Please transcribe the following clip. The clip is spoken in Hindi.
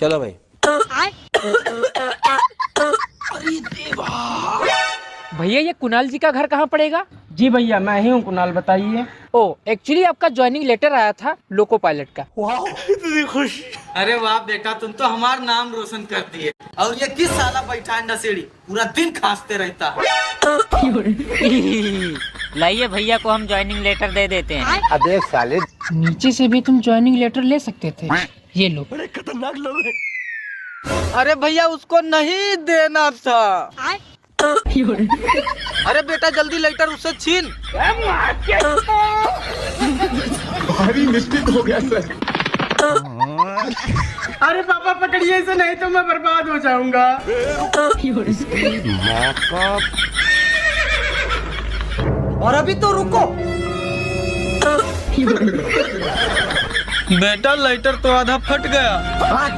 चलो भाई। भैया ये कुणाल जी का घर कहाँ पड़ेगा? जी भैया मैं ही हूँ कुणाल, बताइए। ओ एक्चुअली आपका ज्वाइनिंग लेटर आया था लोको पायलट का। इतनी खुशी। अरे वाह बेटा, तुम तो हमारा नाम रोशन कर दिए। और ये किस साला बैठा है नशेड़ी, पूरा दिन खांसते रहता है। लाइए भैया को हम ज्वाइनिंग लेटर दे देते हैं। अबे साले, नीचे से भी तुम ज्वाइनिंग लेटर ले सकते थे। ये लो। बड़े खतरनाक लोग हैं। अरे भैया उसको नहीं देना था। अरे बेटा जल्दी लेटर उससे छीन। भारी मिस्टेक हो गया सर। अरे पापा पकड़िए इसे, नहीं तो मैं बर्बाद हो जाऊंगा। और अभी तो रुको। बेटा लेटर तो आधा फट गया।